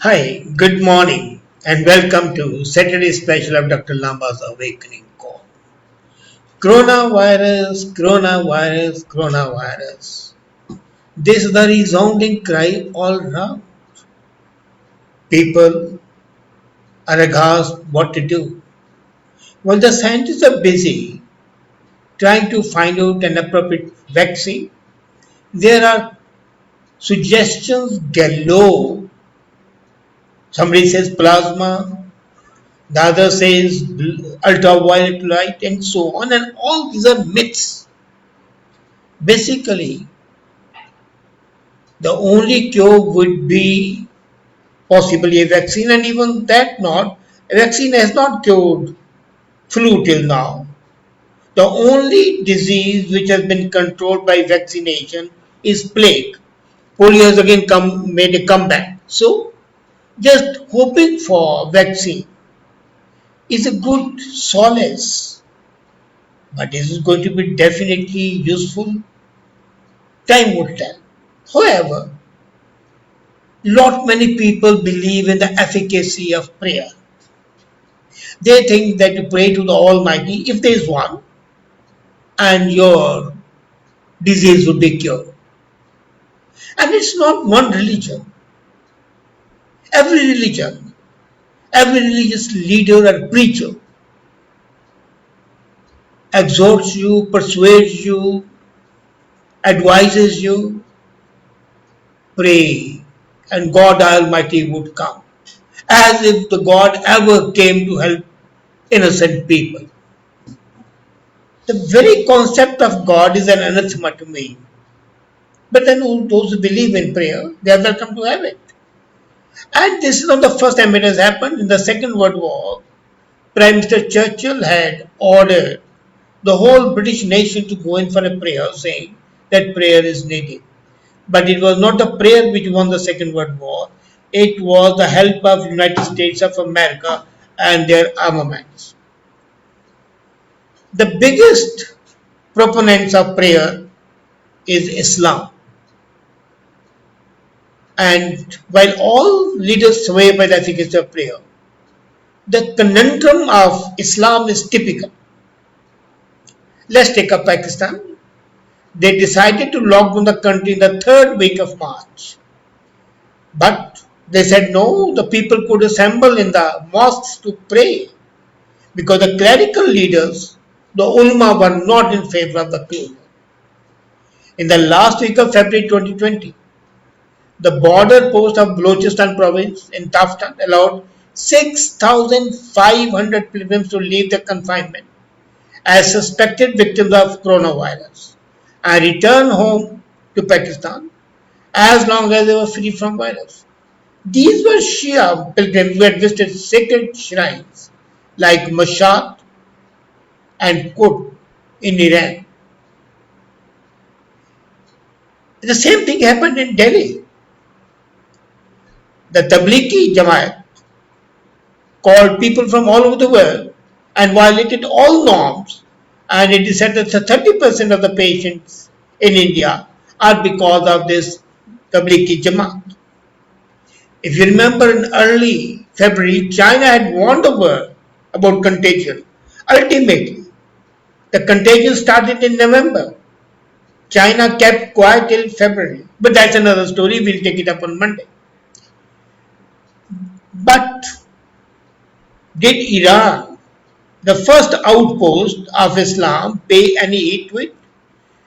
Hi, good morning, and welcome to Saturday special of Dr. Lamba's Awakening Call. Coronavirus, coronavirus, coronavirus. This is the resounding cry all around. People are aghast what to do. While the scientists are busy trying to find out an appropriate vaccine, there are suggestions galore. Somebody says plasma, the other says ultraviolet light, and so on, and all these are myths. Basically, the only cure would be possibly a vaccine, and even that not. A vaccine has not cured flu till now. The only disease which has been controlled by vaccination is plague. Polio has again made a comeback. So, just hoping for vaccine is a good solace, but is it going to be definitely useful? Time would tell. However, lot many people believe in the efficacy of prayer. They think that you pray to the Almighty if there is one, and your disease would be cured. And it's not one religion. Every religion, every religious leader or preacher exhorts you, persuades you, advises you, pray, and God Almighty would come. As if the God ever came to help innocent people. The very concept of God is an anathema to me. But then those who believe in prayer, they are welcome to have it. And this is not the first time it has happened. In the Second World War, Prime Minister Churchill had ordered the whole British nation to go in for a prayer, saying that prayer is needed. But it was not the prayer which won the Second World War. It was the help of United States of America and their armaments. The biggest proponents of prayer is Islam. And while all leaders swear by the efficacy of prayer, the conundrum of Islam is typical. Let's take up Pakistan. They decided to lock down the country in the third week of March. But they said no, the people could assemble in the mosques to pray because the clerical leaders, the ulama, were not in favor of the closure. In the last week of February 2020, the border post of Balochistan province in Taftan allowed 6,500 pilgrims to leave their confinement as suspected victims of coronavirus and return home to Pakistan as long as they were free from virus. These were Shia pilgrims who had visited sacred shrines like Mashhad and Qutb in Iran. The same thing happened in Delhi. The Tablighi Jamaat called people from all over the world and violated all norms, and it is said that 30% of the patients in India are because of this Tablighi Jamaat. If you remember, in early February, China had warned the world about contagion. Ultimately, the contagion started in November. China kept quiet till February. But that's another story. We'll take it up on Monday. But did Iran, the first outpost of Islam, pay any heed to it?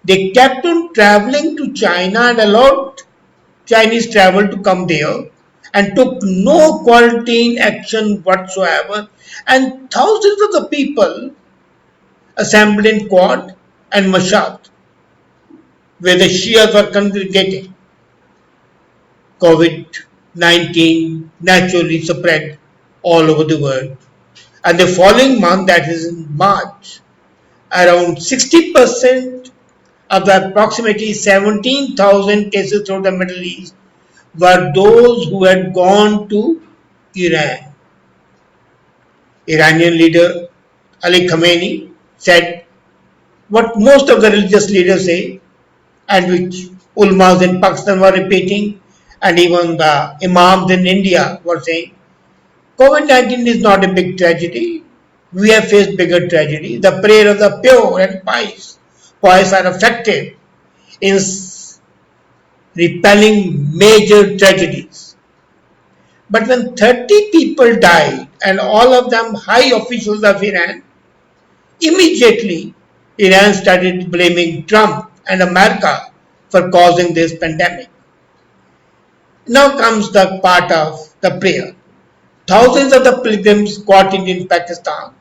They kept on traveling to China and allowed Chinese travel to come there and took no quarantine action whatsoever. And thousands of the people assembled in Quad and Mashhad, where the Shias were congregating. COVID-19 naturally spread all over the world. And the following month, that is in March, around 60% of the approximately 17,000 cases throughout the Middle East were those who had gone to Iran. Iranian leader Ali Khamenei said what most of the religious leaders say, and which ulmas in Pakistan were repeating, and even the imams in India were saying COVID-19 is not a big tragedy. We have faced bigger tragedy. The prayer of the pure and pious are effective in repelling major tragedies. But when 30 people died and all of them high officials of Iran, immediately Iran started blaming Trump and America for causing this pandemic. Now comes the part of the prayer. Thousands of the pilgrims quarantined in Pakistan,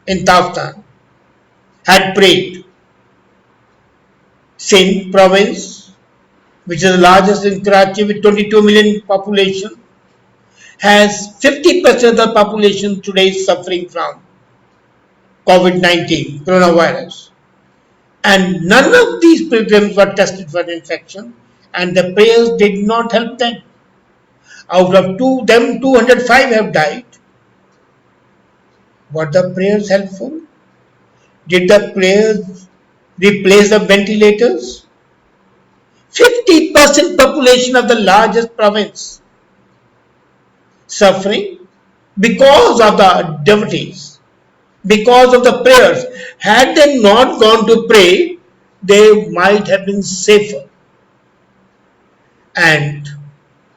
in Taftan, had prayed. Sindh province, which is the largest in Karachi with 22 million population, has 50% of the population today suffering from COVID-19, coronavirus. And none of these pilgrims were tested for infection, and the prayers did not help them. Out of them, 205 have died. Were the prayers helpful? Did the prayers replace the ventilators? 50% population of the largest province suffering because of the devotees, because of the prayers. Had they not gone to pray, they might have been safer. And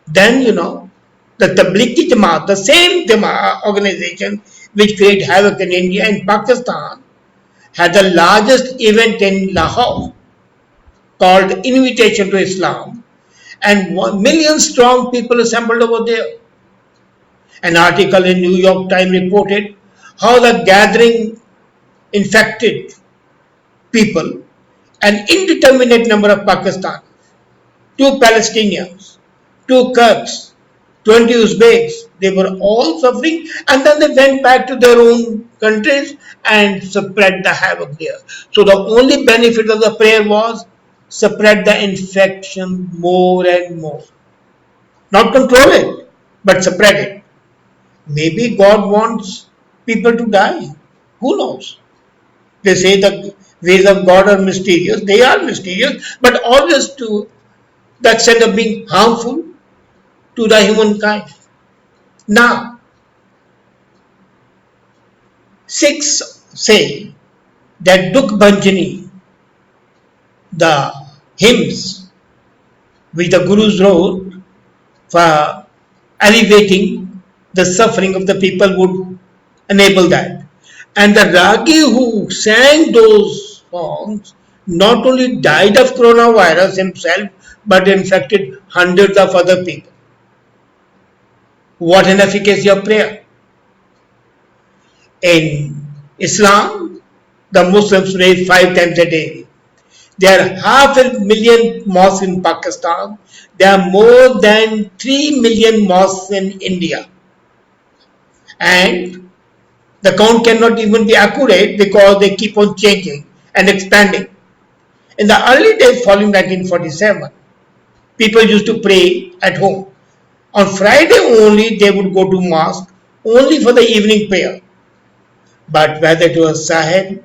then, the Tablighi Jamaat, the same Jamaat organization which created havoc in India and Pakistan, had the largest event in Lahore called Invitation to Islam, and 1 million strong people assembled over there. An article in New York Times reported how the gathering infected people, an indeterminate number of Pakistanis, 2 Palestinians, 2 Kurds, 20 Uzbeks, they were all suffering, and then they went back to their own countries and spread the havoc there. So the only benefit of the prayer was spread the infection more and more. Not control it, but spread it. Maybe God wants people to die. Who knows? They say the ways of God are mysterious. They are mysterious, but always to the extent of being harmful to the humankind. Now, Sikhs say that Dukh Bhanjani, the hymns which the Gurus wrote for alleviating the suffering of the people, would enable that. And the Ragi who sang those songs not only died of coronavirus himself, but infected hundreds of other people. What an efficacy of prayer. In Islam, the Muslims pray 5 times a day. There are 500,000 mosques in Pakistan. There are more than 3 million mosques in India. And the count cannot even be accurate because they keep on changing and expanding. In the early days following 1947, people used to pray at home. On Friday only they would go to mosque only for the evening prayer. But whether it was Sahib,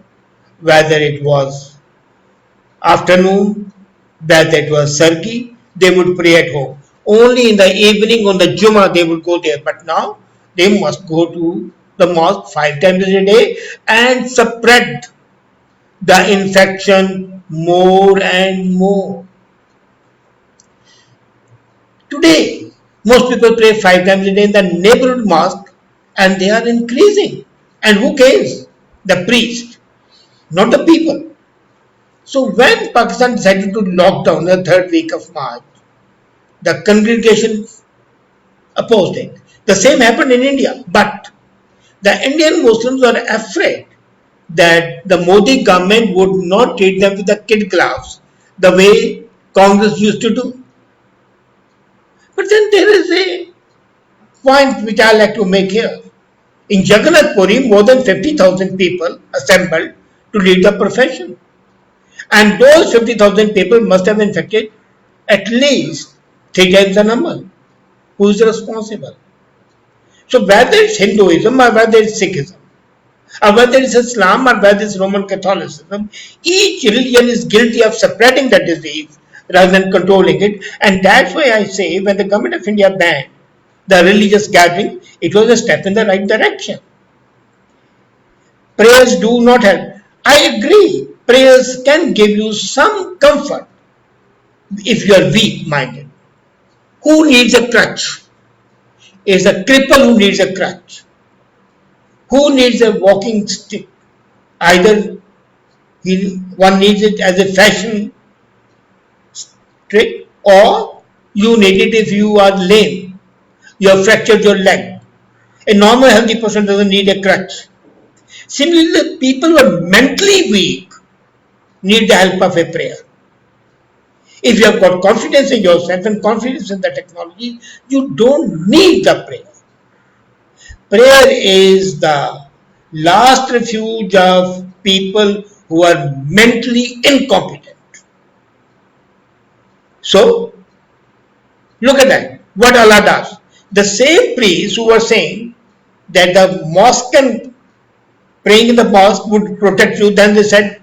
whether it was afternoon, whether it was Sarki, they would pray at home. Only in the evening on the Jummah they would go there. But now they must go to the mosque 5 times a day and spread the infection more and more. Today, most people pray 5 times a day in the neighborhood mosque, and they are increasing. And who cares? The priest, not the people. So when Pakistan decided to lock down the 3rd week of March, the congregation opposed it. The same happened in India, but the Indian Muslims are afraid that the Modi government would not treat them with the kid gloves the way Congress used to do. But then there is a point which I like to make here. In Jagannath Puri, more than 50,000 people assembled to lead the procession. And those 50,000 people must have infected at least 3 times the number. Who is responsible? So whether it's Hinduism or whether it's Sikhism, or whether it's Islam or whether it's Roman Catholicism, each religion is guilty of spreading the disease rather than controlling it. And that's why I say when the government of India banned the religious gathering, it was a step in the right direction. Prayers do not help. I agree. Prayers can give you some comfort if you are weak minded. Who needs a crutch? Is a cripple who needs a crutch. Who needs a walking stick? Either one needs it as a fashion trick, or you need it if you are lame. You have fractured your leg. A normal healthy person doesn't need a crutch. Similarly, people who are mentally weak need the help of a prayer. If you have got confidence in yourself and confidence in the technology, you don't need the prayer. Prayer is the last refuge of people who are mentally incompetent. So, look at that. What Allah does. The same priests who were saying that the mosque and praying in the mosque would protect you, then they said,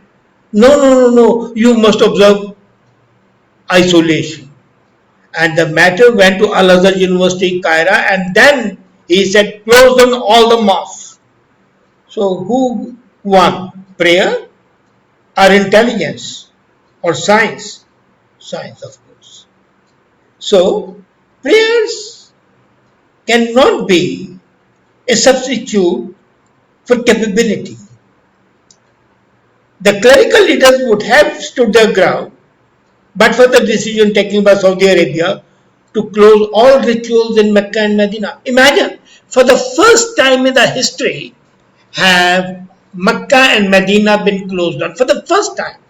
no, you must observe isolation. And the matter went to Al Azhar University, Cairo, and then he said, close down all the mosques. So who won? Prayer or intelligence or science? Science, of course. So prayers cannot be a substitute for capability. The clerical leaders would have stood their ground, but for the decision taken by Saudi Arabia to close all rituals in Mecca and Medina. Imagine, for the first time in the history, have Mecca and Medina been closed down. For the first time.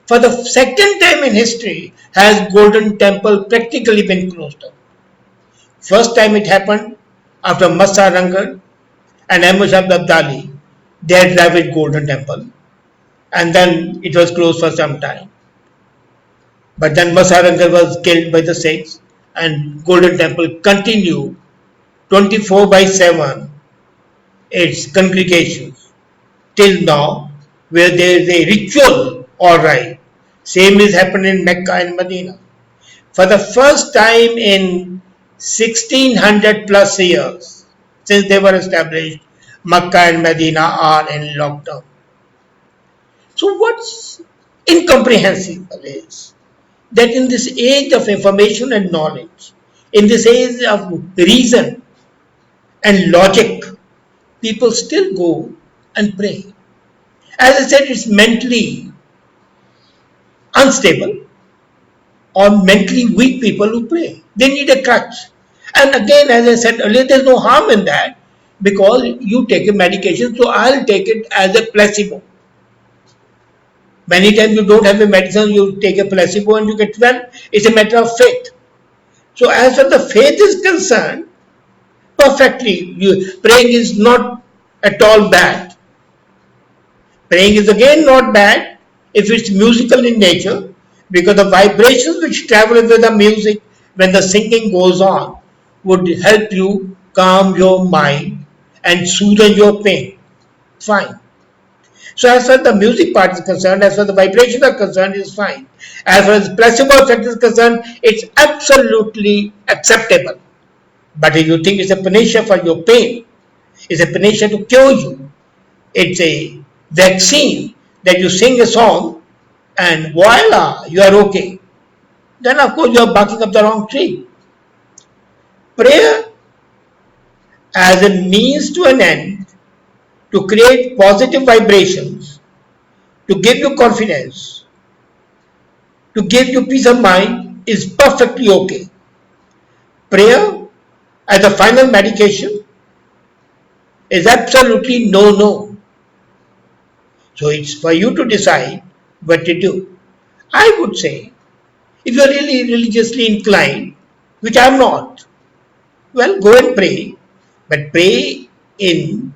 For the second time in history, has Golden Temple practically been closed down. First time it happened after Massa Rangan and Ahmad Shah Abdali. They had ravaged Golden Temple. And then it was closed for some time. But then Massa Rangan was killed by the Sikhs, and Golden Temple continued 24/7 its congregations till now, where there is a ritual, alright. Same is happening in Mecca and Medina. For the first time in 1600 plus years since they were established, Mecca and Medina are in lockdown. So what's incomprehensible is that in this age of information and knowledge, in this age of reason and logic, people still go and pray. As I said, it's mentally unstable or mentally weak people who pray. They need a crutch. And again, as I said earlier, there's no harm in that because you take a medication, so I'll take it as a placebo. Many times you don't have a medicine, you take a placebo and you get well. It's a matter of faith. So as far as the faith is concerned, perfectly, praying is not at all bad. Praying is again not bad if it's musical in nature, because the vibrations which travel with the music when the singing goes on would help you calm your mind and soothe your pain. Fine. So as far as the music part is concerned, as far as the vibrations are concerned, it's fine. As far as placebo effect is concerned, it's absolutely acceptable. But if you think it's a panacea for your pain, it's a panacea to cure you, it's a vaccine that you sing a song and voila, you are okay, then of course you are barking up the wrong tree. Prayer as a means to an end to create positive vibrations, to give you confidence, to give you peace of mind is perfectly okay. Prayer as a final medication is absolutely no. So it's for you to decide what to do. I would say, if you're really religiously inclined, which I'm not, well, go and pray, but pray in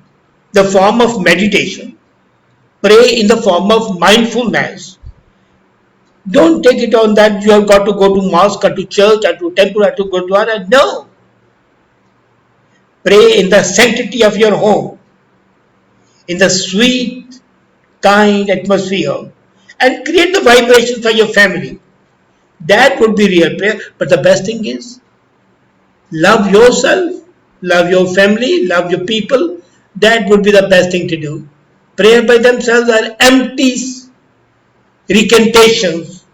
the form of meditation. Pray in the form of mindfulness. Don't take it on that you have got to go to mosque or to church or to temple or to Gurdwara. No. Pray in the sanctity of your home, in the sweet, kind atmosphere, and create the vibrations for your family. That would be real prayer. But the best thing is love yourself, love your family, love your people. That would be the best thing to do. Prayer by themselves are empty recantations,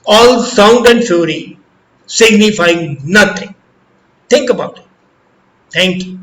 all sound and fury, signifying nothing. Think about it. Thank you.